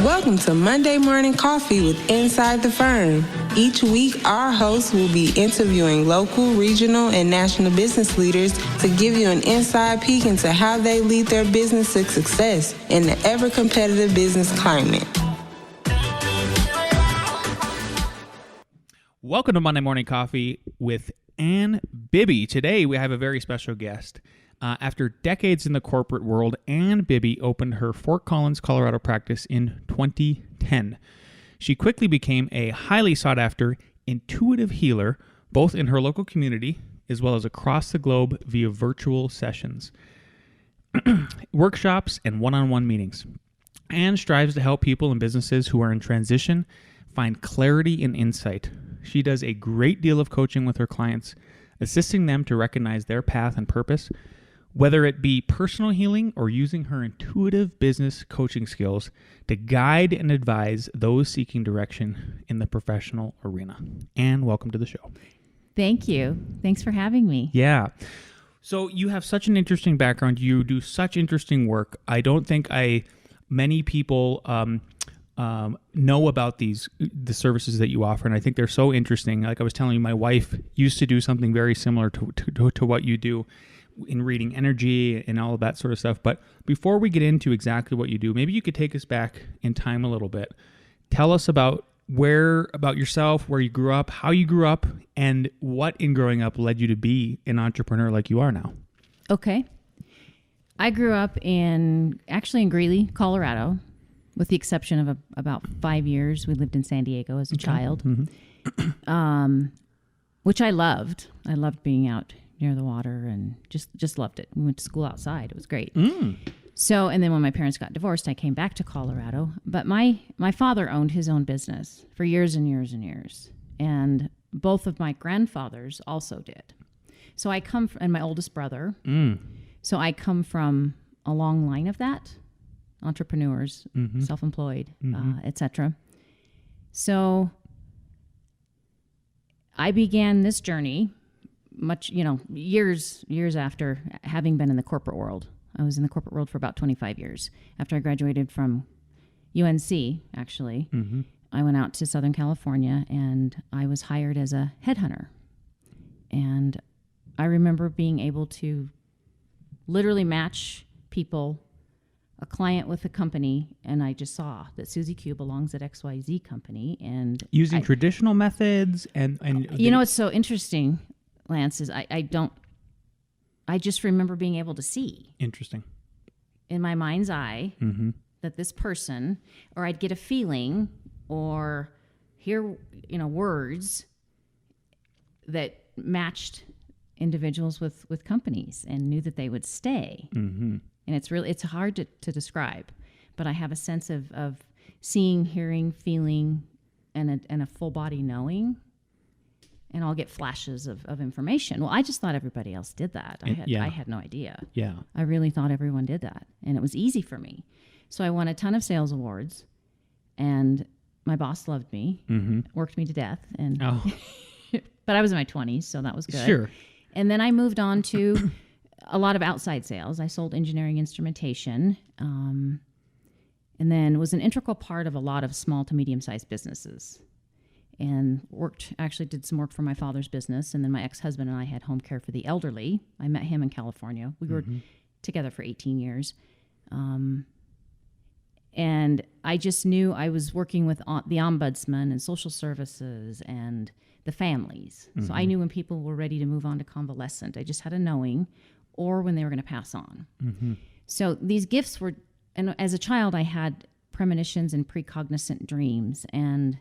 Welcome to Monday Morning Coffee with Inside the Firm. Each week, our hosts will be interviewing local, regional, and national business leaders to give you an inside peek into how they lead their business to success in the ever-competitive business climate. Welcome to Monday Morning Coffee with Ann Bibby. Today, we have a very special guest. After decades in the corporate world, Ann Bibby opened her Fort Collins, Colorado practice in 2010. She quickly became a highly sought-after intuitive healer, both in her local community as well as across the globe via virtual sessions, workshops, and one-on-one meetings. Ann strives to help people and businesses who are in transition find clarity and insight. She does a great deal of coaching with her clients, assisting them to recognize their path and purpose, whether it be personal healing or using her intuitive business coaching skills to guide and advise those seeking direction in the professional arena. Ann, welcome to the show. Thank you. Thanks for having me. Yeah. So you have such an interesting background. You do such interesting work. I don't think many people know about the services that you offer, and I think they're so interesting. Like I was telling you, my wife used to do something very similar to what you do in reading energy and all of that sort of stuff. But before we get into exactly what you do, maybe you could take us back in time a little bit. Tell us about yourself, where you grew up, how you grew up, and what in growing up led you to be an entrepreneur like you are now. Okay. I grew up in Greeley, Colorado, with the exception of about 5 years. We lived in San Diego as a child, which I loved. I loved being out near the water and just loved it. We went to school outside. It was great. So, and then when my parents got divorced, I came back to Colorado. But my father owned his own business for years and years and years. And both of my grandfathers also did. So I come from, and my oldest brother. So I come from a long line of that. Entrepreneurs, self-employed, etc. So I began this journey years after having been in the corporate world. I was in the corporate world for about 25 years. After I graduated from UNC, actually, I went out to Southern California and I was hired as a headhunter. And I remember being able to literally match people, a client with a company, and I just saw that Susie Q belongs at XYZ company. And using traditional methods and what's so interesting, Lance, is I just remember being able to see. Interesting. In my mind's eye that this person, or I'd get a feeling or hear, words that matched individuals with companies and knew that they would stay. And it's hard to describe, but I have a sense of seeing, hearing, feeling, and a full body knowing. And I'll get flashes of information. Well, I just thought everybody else did that. I had no idea. Yeah. I really thought everyone did that. And it was easy for me. So I won a ton of sales awards, and my boss loved me, worked me to death. But I was in my 20s, so that was good. Sure. And then I moved on to a lot of outside sales. I sold engineering instrumentation, and then was an integral part of a lot of small to medium-sized businesses. And did some work for my father's business. And then my ex-husband and I had home care for the elderly. I met him in California. We were together for 18 years. And I just knew I was working with the ombudsman and social services and the families. So I knew when people were ready to move on to convalescent. I just had a knowing, or when they were going to pass on. So these gifts were, and as a child, I had premonitions and precognizant dreams. And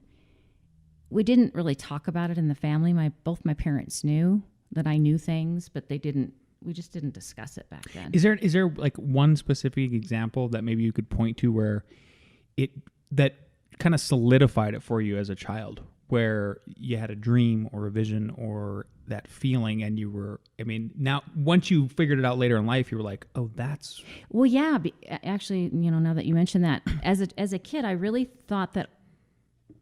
we didn't really talk about it in the family. Both my parents knew that I knew things, but we just didn't discuss it back then. Is there like one specific example that maybe you could point to where that kind of solidified it for you as a child, where you had a dream or a vision or that feeling and you were, now once you figured it out later in life, you were like, oh, that's... Well, yeah, actually, now that you mention that, as a kid, I really thought that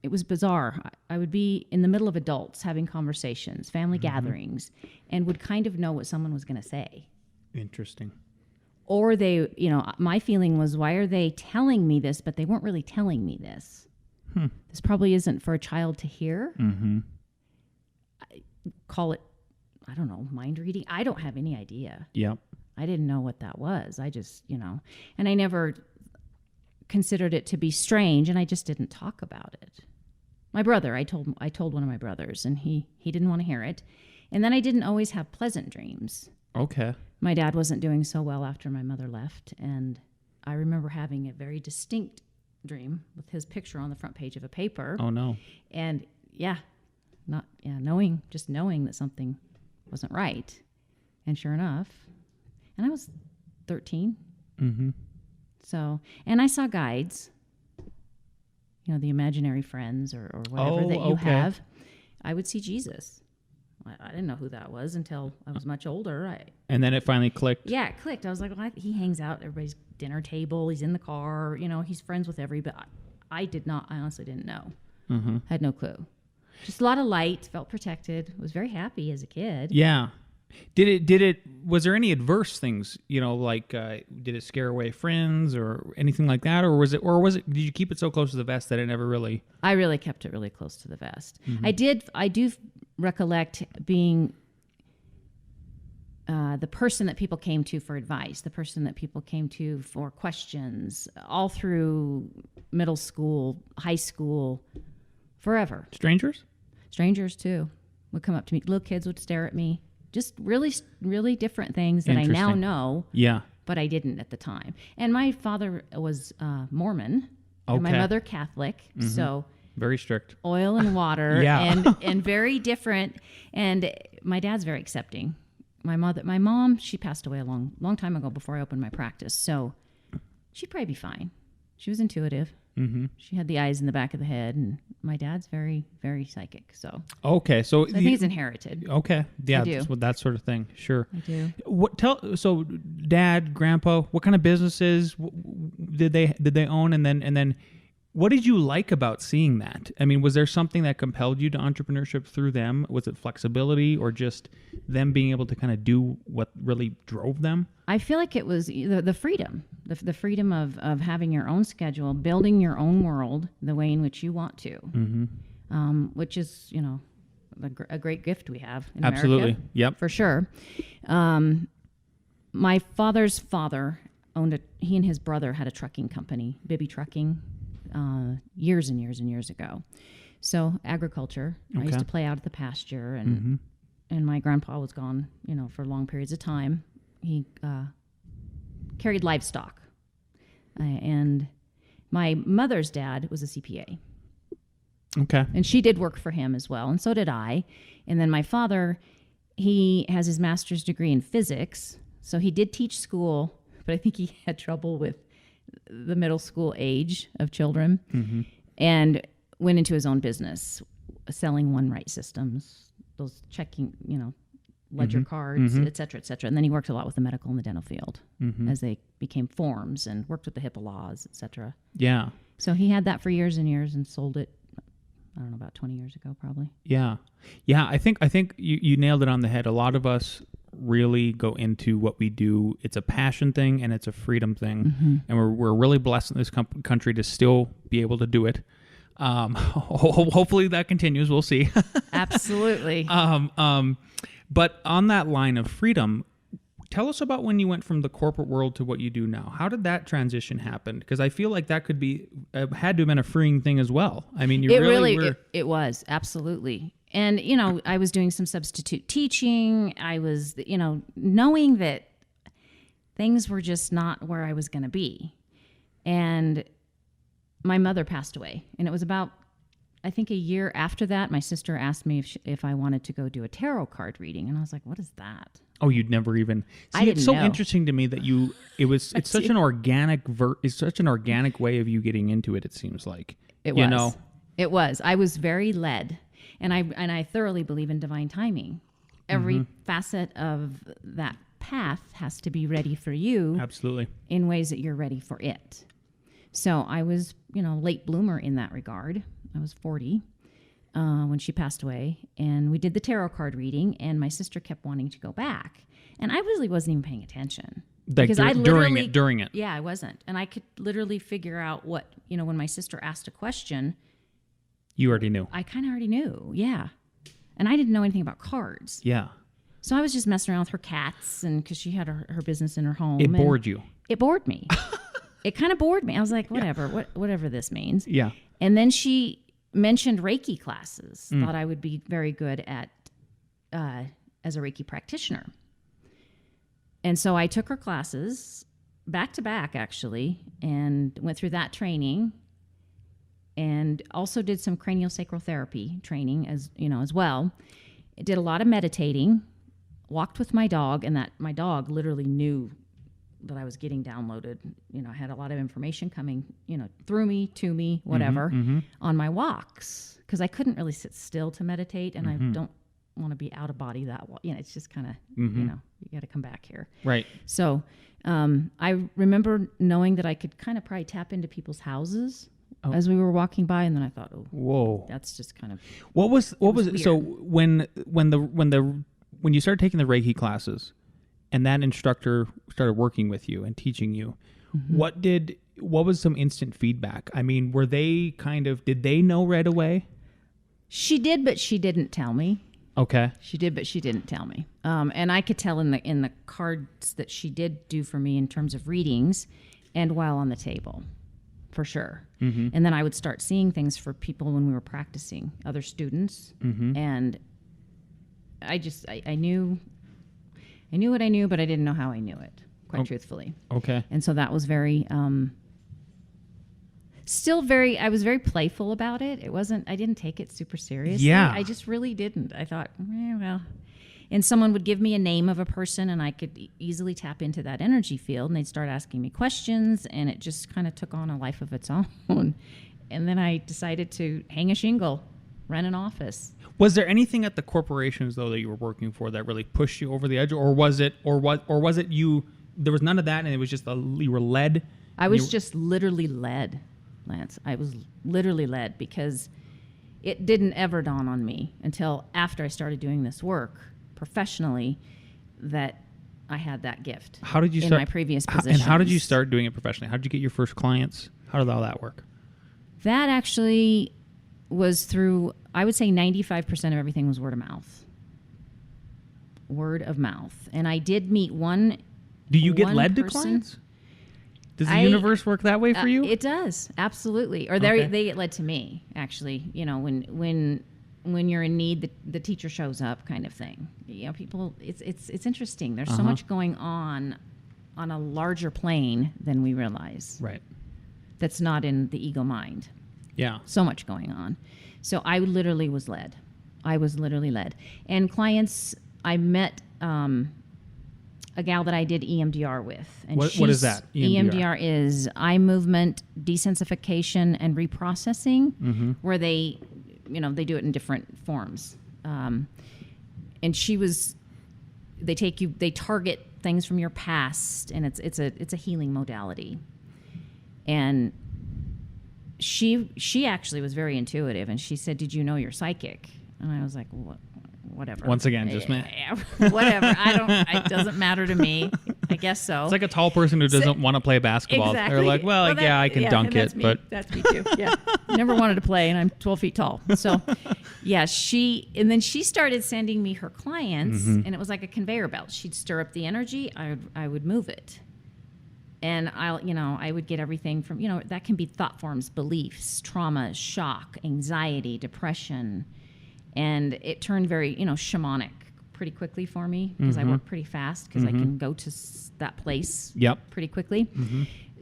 it was bizarre. I would be in the middle of adults having conversations, family gatherings, and would kind of know what someone was going to say. Interesting. or they, my feeling was, why are they telling me this? But they weren't really telling me this. This probably isn't for a child to hear. Mm-hmm. Call it, I don't know, mind reading. I don't have any idea. Yep. I didn't know what that was. I just, and I never considered it to be strange, and I just didn't talk about it. My brother, I told one of my brothers, and he didn't want to hear it. And then I didn't always have pleasant dreams. Okay. My dad wasn't doing so well after my mother left, and I remember having a very distinct dream with his picture on the front page of a paper. Oh no. And knowing that something wasn't right. And sure enough, and I was 13. Mm-hmm. So, and I saw guides, the imaginary friends or whatever that you have. I would see Jesus. I didn't know who that was until I was much older. And then it finally clicked. Yeah, it clicked. I was like, well, he hangs out at everybody's dinner table. He's in the car. He's friends with everybody. I honestly didn't know. Mm-hmm. Had no clue. Just a lot of light. Felt protected. Was very happy as a kid. Yeah. Was there any adverse things, like, did it scare away friends or anything like that? Or did you keep it so close to the vest that it never really? I really kept it really close to the vest. Mm-hmm. I do recollect being the person that people came to for advice, the person that people came to for questions, all through middle school, high school, forever. Strangers too would come up to me. Little kids would stare at me. Just really, really different things that I now know. Yeah. But I didn't at the time. And my father was Mormon. Okay. And my mother Catholic. Mm-hmm. So very strict. Oil and water. Yeah. and very different. And my dad's very accepting. My mom, she passed away a long time ago before I opened my practice. So she'd probably be fine. She was intuitive. Mm-hmm. She had the eyes in the back of the head, and my dad's very, very psychic. So okay, so I think it's inherited. Okay, yeah, I do. That sort of thing. Sure, I do. So, Dad, Grandpa, what kind of businesses did they own, and then what did you like about seeing that? I mean, was there something that compelled you to entrepreneurship through them? Was it flexibility, or just them being able to kind of do what really drove them? I feel like it was the freedom, the freedom of having your own schedule, building your own world the way in which you want to, mm-hmm. Which is, a great gift we have in Absolutely. America. Yep. For sure. My father's father owned he and his brother had a trucking company, Bibbey Trucking, years and years and years ago. So agriculture. Okay. I used to play out at the pasture, and my grandpa was gone, for long periods of time. He carried livestock. And my mother's dad was a CPA. Okay. And she did work for him as well, and so did I. And then my father, he has his master's degree in physics, so he did teach school, but I think he had trouble with the middle school age of children, and went into his own business, selling one-right systems, those checking, ledger cards, et cetera, et cetera. And then he worked a lot with the medical and the dental field as they became forms, and worked with the HIPAA laws, et cetera. Yeah. So he had that for years and years and sold it, I don't know, about 20 years ago, probably. Yeah. Yeah. I think you nailed it on the head. A lot of us really go into what we do. It's a passion thing and it's a freedom thing. And we're really blessed in this country to still be able to do it. Hopefully that continues. We'll see. Absolutely. But on that line of freedom, tell us about when you went from the corporate world to what you do now. How did that transition happen? Because I feel like that could be had to have been a freeing thing as well. I mean, it was absolutely. And I was doing some substitute teaching. I was knowing that things were just not where I was going to be. And my mother passed away, and it was about, I think, a year after that, my sister asked me if I wanted to go do a tarot card reading, and I was like, "What is that?" Oh, you'd never even. See, I didn't it's so know. interesting to me that it's such an organic it's such an organic way of you getting into it. It seems like it was. It was. I was very led, and I thoroughly believe in divine timing. Every facet of that path has to be ready for you. Absolutely. In ways that you're ready for it. So I was, late bloomer in that regard. I was 40 when she passed away, and we did the tarot card reading, and my sister kept wanting to go back. And I really wasn't even paying attention. Like because I during literally it. Yeah, I wasn't, and I could literally figure out what when my sister asked a question. You already knew. I kind of already knew, yeah, and I didn't know anything about cards. Yeah. So I was just messing around with her cats, and because she had her business in her home. It bored you. It bored me. It kind of bored me. I was like, whatever, whatever this means. Yeah. And then she mentioned Reiki classes. Thought I would be very good at as a Reiki practitioner. And so I took her classes back to back, actually, and went through that training. And also did some craniosacral therapy training as well. I did a lot of meditating. Walked with my dog, and that my dog literally knew that I was getting downloaded. I had a lot of information coming, through me, to me, whatever, on my walks, because I couldn't really sit still to meditate, and I don't want to be out of body that well. It's just kind of, you got to come back here. Right. So I remember knowing that I could kind of probably tap into people's houses as we were walking by, and then I thought, oh, whoa, that's just kind of what was weird. So when you started taking the Reiki classes, and that instructor started working with you and teaching you, what was some instant feedback? I mean, were they did they know right away? She did, but she didn't tell me. Okay. She did, but she didn't tell me. And I could tell in the cards that she did do for me in terms of readings, and while on the table, for sure. And then I would start seeing things for people when we were practicing, other students, and I knew what I knew, but I didn't know how I knew it, quite truthfully. Okay. And so that was very, I was very playful about it. I didn't take it super seriously. Yeah. I just really didn't. I thought, well, and someone would give me a name of a person, and I could easily tap into that energy field, and they'd start asking me questions, and it just kind of took on a life of its own. And then I decided to hang a shingle, rent an office. Was there anything at the corporations though that you were working for that really pushed you over the edge, or was it you? There was none of that, and it was just you were led. I was just literally led, Lance. I was literally led, because it didn't ever dawn on me until after I started doing this work professionally that I had that gift. How did you in start my previous positions? And how did you start doing it professionally? How did you get your first clients? How did all that work? That actually was through, I would say 95% of everything was word of mouth. Word of mouth. And I did meet one. Do you get led person. to clients? Does the universe work that way for you? It does, absolutely. Or they get led to me, actually. When you're in need, the teacher shows up, kind of thing. People. It's interesting. There's so much going on a larger plane than we realize. Right. That's not in the ego mind. Yeah. So much going on. So I literally was led. I was literally led. And clients, I met a gal that I did EMDR with. And what is that? EMDR is eye movement desensitification and reprocessing, where they do it in different forms. And they target things from your past, and it's a healing modality. And she actually was very intuitive, and she said, "Did you know you're psychic?" And I was like, whatever. Once again, just me. Whatever. It doesn't matter to me. I guess so. It's like a tall person who doesn't want to play basketball. Exactly. They're like, I can dunk it, but that's me too. Yeah. Never wanted to play, and I'm 12 feet tall. So, yeah, and then she started sending me her clients, and it was like a conveyor belt. She'd stir up the energy, I would move it. And I would get everything from, that can be thought forms, beliefs, trauma, shock, anxiety, depression. And it turned very, shamanic pretty quickly for me, because I work pretty fast, because I can go to that place pretty quickly.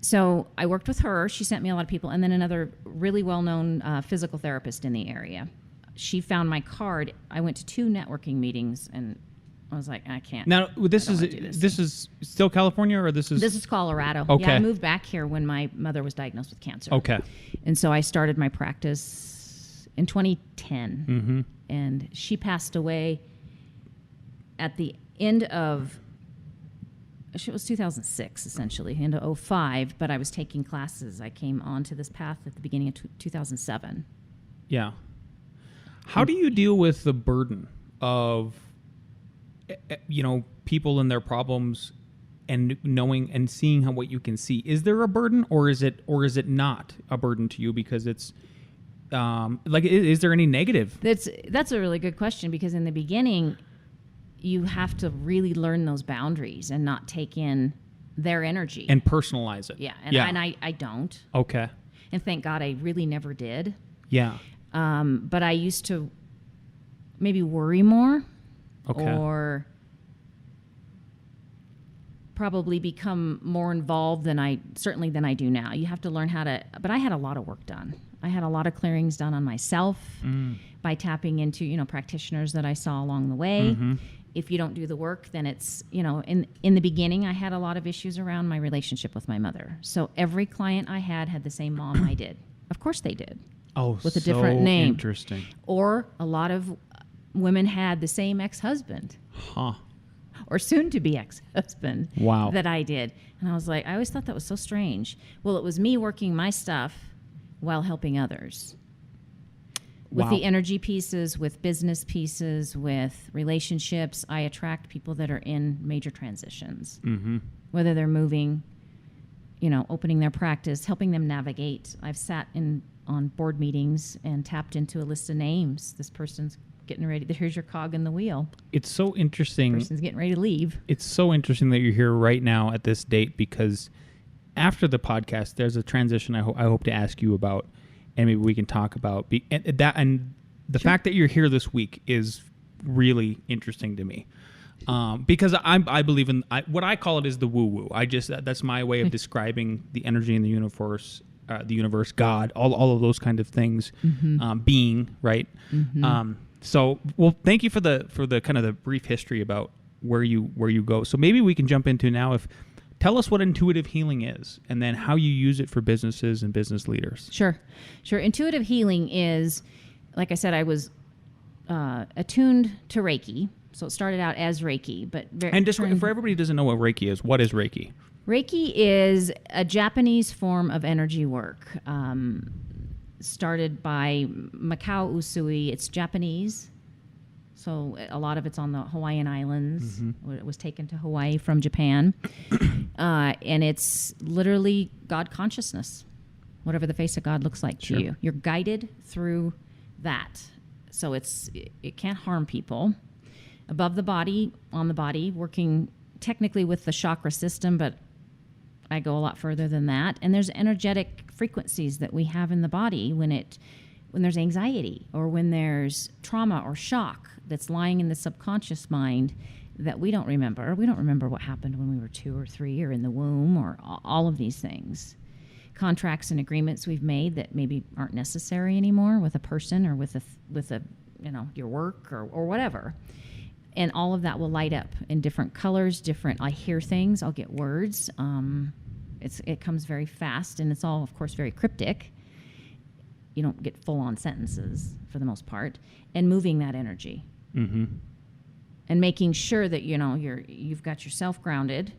So I worked with her. She sent me a lot of people. And then another really well-known physical therapist in the area. She found my card. I went to 2 networking meetings, and I was like, I can't. Now, this is still California, or this is? This is Colorado. Okay. Yeah, I moved back here when my mother was diagnosed with cancer. Okay. And so I started my practice in 2010. And she passed away at the end of, it was 2006, essentially, into 2005, but I was taking classes. I came onto this path at the beginning of 2007. Yeah. How do you deal with the burden of, people and their problems and knowing and seeing what you can see. Is there a burden, or is it not a burden to you because it's is there any negative? That's a really good question, because in the beginning you have to really learn those boundaries and not take in their energy And personalize it. Yeah, and I don't. Okay. And thank God I really never did. Yeah. But I used to maybe worry more. Okay. Or probably become more involved than I do now. You have to learn how to, but I had a lot of work done. I had a lot of clearings done on myself by tapping into, practitioners that I saw along the way. Mm-hmm. If you don't do the work, then it's, in the beginning, I had a lot of issues around my relationship with my mother. So every client I had the same mom I did. Of course they did. Oh, with a different name. Interesting. Or a lot of women had the same ex-husband. Huh. Or soon-to-be ex-husband. Wow. That I did. And I was like, I always thought that was so strange. Well, it was me working my stuff while helping others. With the energy pieces, with business pieces, with relationships, I attract people that are in major transitions. Mm-hmm. Whether they're moving, opening their practice, helping them navigate. I've sat on board meetings and tapped into a list of names. This person's getting ready. Here's your cog in the wheel. It's so interesting. Person's getting ready to leave. It's so interesting that you're here right now at this date, because after the podcast, there's a transition I hope to ask you about, and maybe we can talk about. And the fact that you're here this week is really interesting to me, because I believe in what I call it is the woo-woo. That's my way of describing the energy in the universe, God, all of those kind of things, being right. Mm-hmm. So, well, thank you for the kind of the brief history about where you go. So maybe we can jump into now. Tell us what intuitive healing is, and then how you use it for businesses and business leaders. Sure. Intuitive healing is, like I said, I was attuned to Reiki. So it started out as Reiki, but for everybody who doesn't know what Reiki is, what is Reiki? Reiki is a Japanese form of energy work. Started by Mikao Usui. It's Japanese, so a lot of it's on the Hawaiian Islands. Mm-hmm. It was taken to Hawaii from Japan, and it's literally God consciousness, whatever the face of God looks like to you. You're guided through that, so it can't harm people. Above the body, on the body, working technically with the chakra system, but I go a lot further than that. And there's energetic frequencies that we have in the body when there's anxiety or when there's trauma or shock that's lying in the subconscious mind that we don't remember. We don't remember what happened when we were 2 or 3 or in the womb, or all of these things. Contracts and agreements we've made that maybe aren't necessary anymore with a person or with a your work or whatever. And all of that will light up in different colors, I hear things, I'll get words. It comes very fast, and it's all, of course, very cryptic. You don't get full-on sentences for the most part. And moving that energy. Mm-hmm. And making sure that, you've got yourself grounded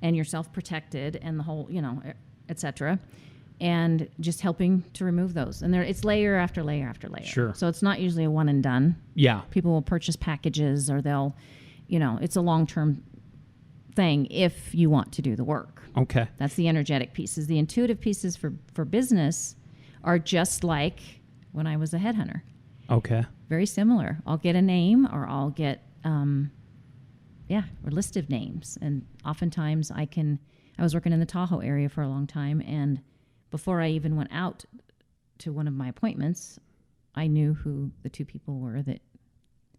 and yourself protected and the whole, et cetera. And just helping to remove those. And it's layer after layer after layer. Sure. So it's not usually a one and done. Yeah. People will purchase packages, or they'll, it's a long-term thing if you want to do the work. Okay. That's the energetic pieces. The intuitive pieces for business are just like when I was a headhunter. Okay. Very similar. I'll get a name, or I'll get, or list of names. And oftentimes I was working in the Tahoe area for a long time, and before I even went out to one of my appointments, I knew who the 2 people were that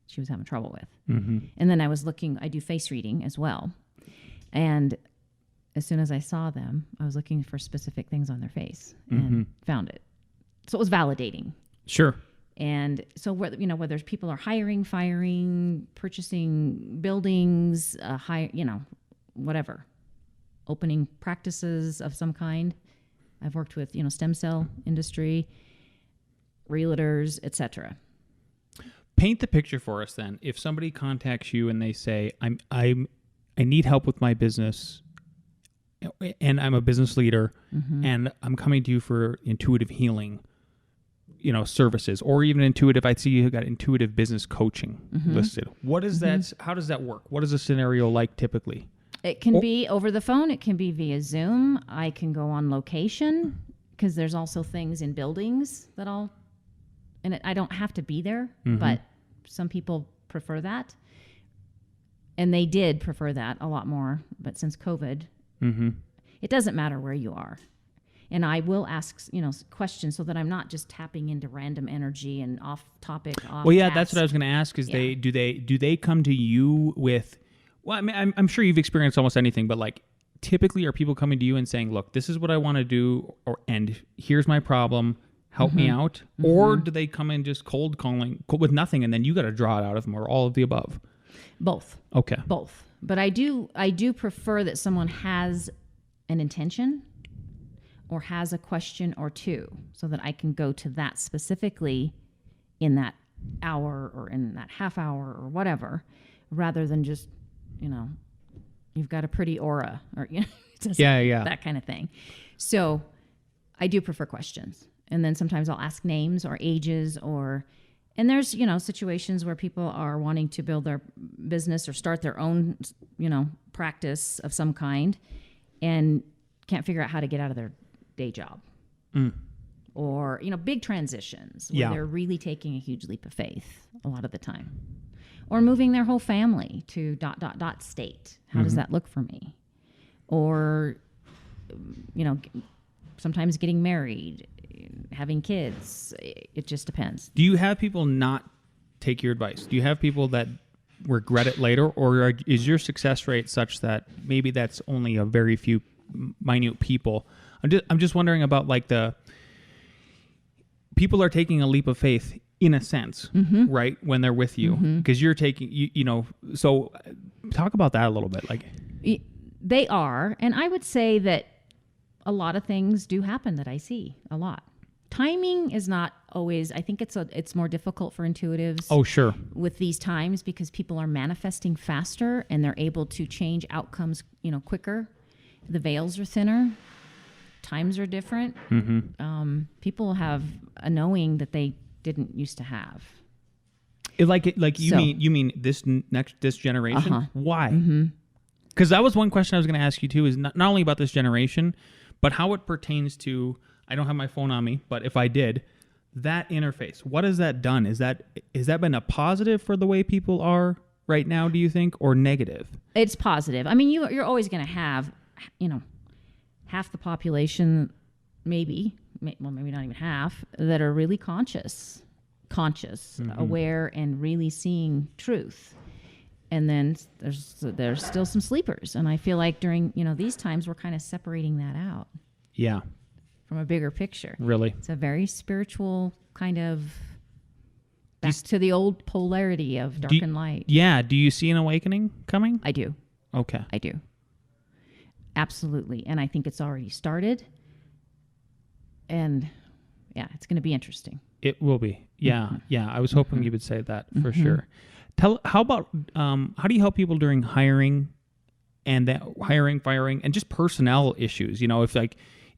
she was having trouble with. Mm-hmm. And then I do face reading as well. And as soon as I saw them, I was looking for specific things on their face and found it. So it was validating. Sure. And so whether people are hiring, firing, purchasing buildings, whatever, opening practices of some kind. I've worked with, stem cell industry, realtors, etc. Paint the picture for us then. If somebody contacts you and they say, I need help with my business, and I'm a business leader, and I'm coming to you for intuitive healing, services, or even intuitive. I see you got intuitive business coaching listed. What is that? How does that work? What is a scenario like typically? It can be over the phone. It can be via Zoom. I can go on location because there's also things in buildings that I don't have to be there, but some people prefer that. And they did prefer that a lot more. But since COVID, it doesn't matter where you are. And I will ask, questions so that I'm not just tapping into random energy and off topic. Well, yeah, that's what I was going to ask. Is do they come to you with? Well, I mean, I'm sure you've experienced almost anything, but like typically, are people coming to you and saying, "Look, this is what I want to do," and here's my problem. Help me out, or do they come in just cold calling with nothing, and then you got to draw it out of them, or all of the above? Both. Okay. Both. But I do prefer that someone has an intention or has a question or two so that I can go to that specifically in that hour or in that half hour or whatever, rather than just, you've got a pretty aura or, that kind of thing. So I do prefer questions. And then sometimes I'll ask names or ages and there's, situations where people are wanting to build their business or start their own, practice of some kind and can't figure out how to get out of their day job. Or, big transitions where they're really taking a huge leap of faith a lot of the time. Or moving their whole family to ... state. How does that look for me? Or, sometimes getting married, having kids. It just depends. Do you have people not take your advice? Do you have people that regret it later? Or is your success rate such that maybe that's only a very few minute people? I'm just wondering about like the people are taking a leap of faith in a sense, right? When they're with you, because you're taking, so talk about that a little bit. Like they are. And I would say that a lot of things do happen that I see a lot. Timing is not always, I think it's more difficult for intuitives. Oh, sure. With these times because people are manifesting faster and they're able to change outcomes, quicker. The veils are thinner. Times are different. People have a knowing that they didn't used to have. You mean this generation? Why? Because that was one question I was going to ask you too. Is not only about this generation, but how it pertains to. I don't have my phone on me, but if I did, that interface. What has that done? Has that been a positive for the way people are right now? Do you think, or negative? It's positive. I mean, you're always going to have, half the population, maybe not even half, that are really conscious, aware, and really seeing truth. And then there's still some sleepers. And I feel like during, these times, we're kind of separating that out. Yeah. From a bigger picture. Really? It's a very spiritual kind of back to the old polarity of dark and light. Yeah. Do you see an awakening coming? I do. Okay. I do. Absolutely. And I think it's already started. And yeah, it's going to be interesting. It will be. Yeah. Yeah. I was hoping you would say that for sure. How about, how do you help people during hiring and that hiring, firing, and just personnel issues?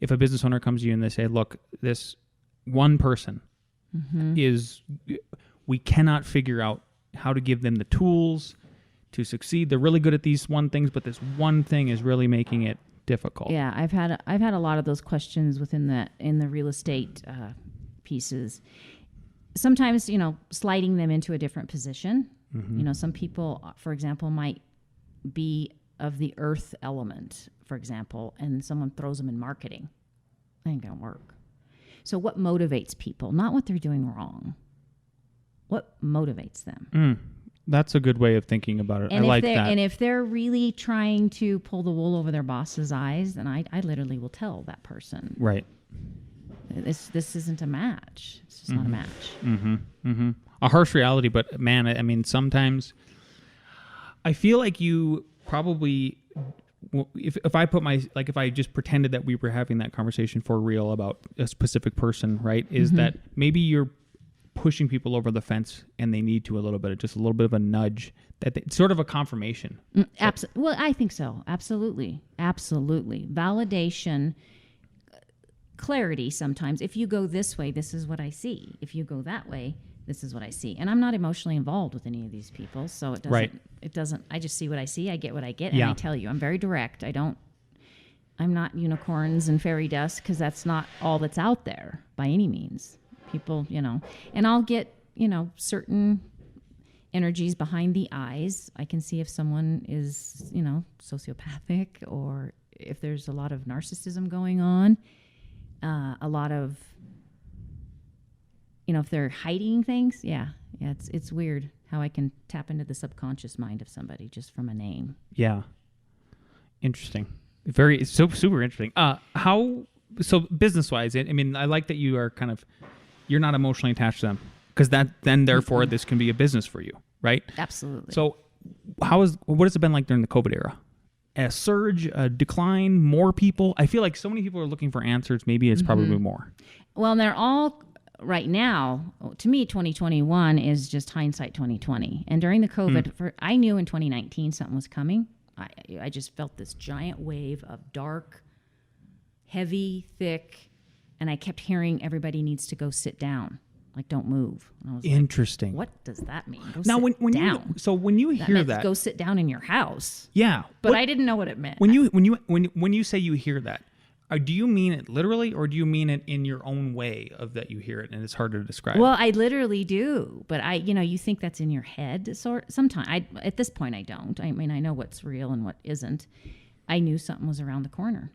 If a business owner comes to you and they say, look, this one person we cannot figure out how to give them the tools to succeed. They're really good at these one things, but this one thing is really making it difficult. Yeah, I've had a lot of those questions in the real estate pieces. Sometimes, sliding them into a different position. Some people, for example, might be of the earth element, for example, and someone throws them in marketing. That ain't gonna work. So what motivates people? Not what they're doing wrong. What motivates them? That's a good way of thinking about it. And I like that. And if they're really trying to pull the wool over their boss's eyes, then I literally will tell that person. Right. This isn't a match. It's just not a match. A harsh reality, but man, I mean, sometimes I feel like you probably, if I just pretended that we were having that conversation for real about a specific person, right? Is that maybe you're pushing people over the fence and they need to a little bit of a nudge, sort of a confirmation. Well, I think so. Absolutely. Validation, clarity sometimes. If you go this way, this is what I see. If you go that way, this is what I see. And I'm not emotionally involved with any of these people, so it doesn't, I just see what I see, I get what I get, and I tell you, I'm very direct. I'm not unicorns and fairy dust, because that's not all that's out there by any means. People, and I'll get, certain energies behind the eyes. I can see if someone is, sociopathic, or if there's a lot of narcissism going on, a lot of, if they're hiding things. Yeah, it's weird how I can tap into the subconscious mind of somebody just from a name. Yeah. Interesting. It's super interesting. So business-wise, I mean, I like that you are you're not emotionally attached to them, because therefore this can be a business for you, right? Absolutely. So what has it been like during the COVID era? A surge, a decline, more people? I feel like so many people are looking for answers. Maybe it's probably more. Well, they're all right now. To me, 2021 is just hindsight 2020. And during the COVID, I knew in 2019 something was coming. I just felt this giant wave of dark, heavy, thick, and I kept hearing everybody needs to go sit down. Like, don't move. And I was interesting. Like, what does that mean? Go now, sit when down. when you hear that, go sit down in your house. Yeah, but I didn't know what it meant. When you say you hear that, do you mean it literally, or do you mean it in your own way of that you hear it and it's hard to describe? Well, I literally do, but you think that's in your head. Sometimes at this point I don't. I mean, I know what's real and what isn't. I knew something was around the corner,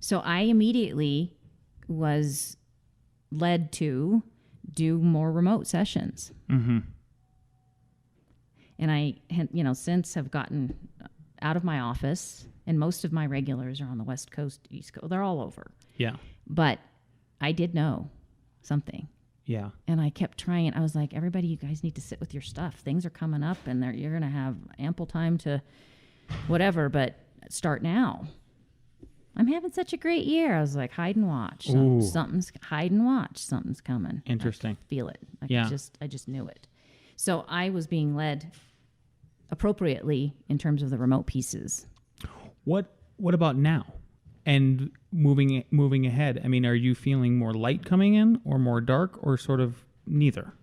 so I immediately was led to do more remote sessions. And I, since have gotten out of my office, and most of my regulars are on the West Coast, East Coast. They're all over. Yeah. But I did know something. Yeah. And I kept trying. I was like, everybody, you guys need to sit with your stuff. Things are coming up, and you're going to have ample time to whatever, but start now. I'm having such a great year. I was like, hide and watch. Something's hide and watch. Something's coming. Interesting. I feel it. I just knew it. So I was being led appropriately in terms of the remote pieces. What about now? And moving ahead, I mean, are you feeling more light coming in, or more dark, or sort of neither?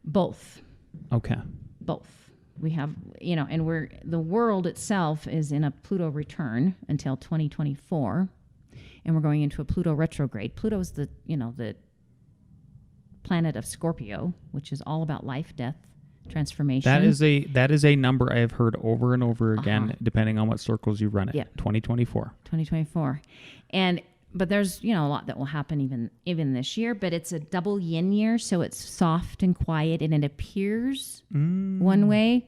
Both. Okay. Both. We have, and the world itself is in a Pluto return until 2024, and we're going into a Pluto retrograde. Pluto is the planet of Scorpio, which is all about life, death, transformation. That is a number I have heard over and over again, depending on what circles you run it. Yeah. 2024. But there's, a lot that will happen even this year, but it's a double yin year, so it's soft and quiet, and it appears one way.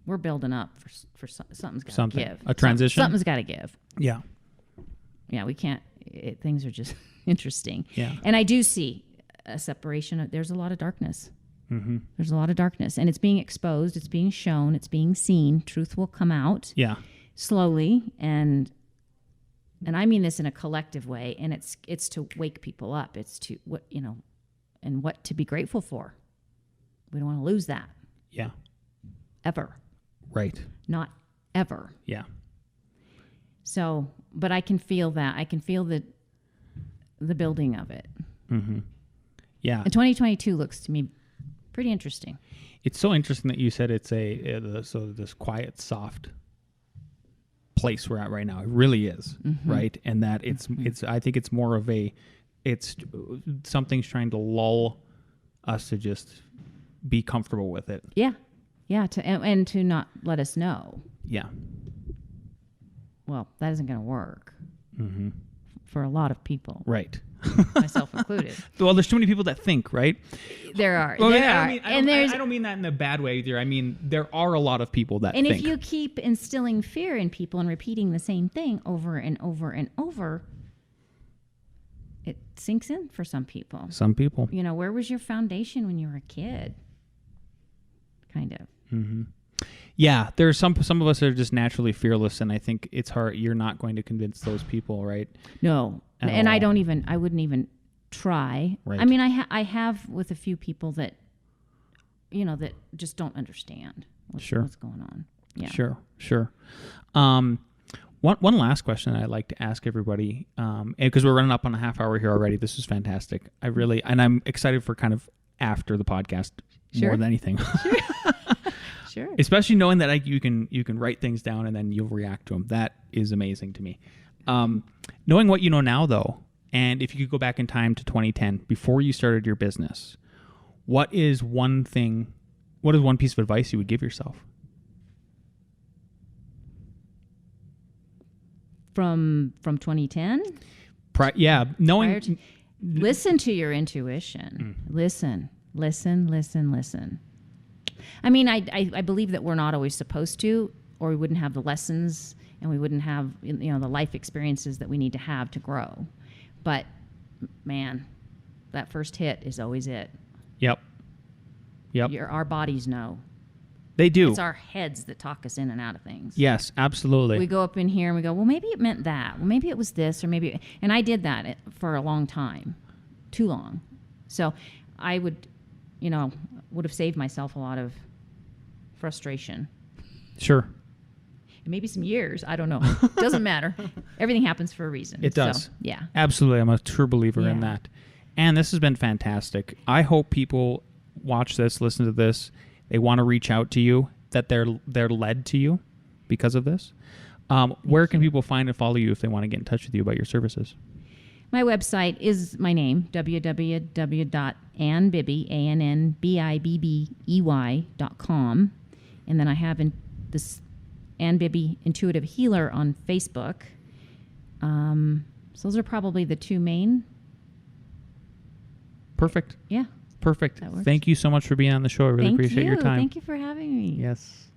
We're building up for something's got to give. A transition? Something's got to give. Yeah. Yeah, we can't, things are just interesting. Yeah. And I do see a separation. There's a lot of darkness. There's a lot of darkness, and it's being exposed, it's being shown, it's being seen. Truth will come out. Yeah. Slowly, and I mean this in a collective way, and it's to wake people up. It's to and what to be grateful for. We don't want to lose that. Yeah. Ever. Right. Not ever. Yeah. So, but I can feel that. I can feel the building of it. Yeah. And 2022 looks to me pretty interesting. It's so interesting that you said it's this quiet, soft place we're at right now. It really is, right? And that it's I think it's more of something's trying to lull us to just be comfortable with it. Yeah. Yeah, and to not let us know. Yeah. Well, that isn't going to work for a lot of people. Right. Myself included. Well, there's too many people that think, right? There are. Well, I don't mean that in a bad way either. I mean, there are a lot of people that think. And if you keep instilling fear in people and repeating the same thing over and over and over, it sinks in for some people. Some people. Where was your foundation when you were a kid? Kind of. Yeah, there's some of us are just naturally fearless, and I think it's hard. You're not going to convince those people, right? No, and I wouldn't even try. Right. I mean, I have with a few people that, that just don't understand what's going on. Yeah. Sure. One last question I'd like to ask everybody, because we're running up on a half hour here already. This is fantastic. And I'm excited for kind of after the podcast Sure. more than anything. Sure. Especially knowing that you can write things down and then you'll react to them. That is amazing to me. Knowing what you know now, though, and if you could go back in time to 2010, before you started your business, what is one piece of advice you would give yourself? From 2010? Knowing... Listen to your intuition. Listen. I mean, I believe that we're not always supposed to, or we wouldn't have the lessons and we wouldn't have, the life experiences that we need to have to grow. But man, that first hit is always it. Yep. Our bodies know. They do. It's our heads that talk us in and out of things. Yes, absolutely. We go up in here and we go, well, maybe it meant that. Well, maybe it was this, or maybe... And I did that for a long time. Too long. So I would have saved myself a lot of frustration. Sure. And maybe some years. I don't know. Doesn't matter. Everything happens for a reason. It does. So, yeah. Absolutely. I'm a true believer in that. And this has been fantastic. I hope people watch this, listen to this. They want to reach out to you, that they're led to you because of this. Where can people find and follow you if they want to get in touch with you about your services? My website is my name, www.annbibbey.com. And then I have this Ann Bibby Intuitive Healer on Facebook. So those are probably the two main. Perfect. Yeah. Perfect. Thank you so much for being on the show. I really appreciate your time. Thank you for having me. Yes.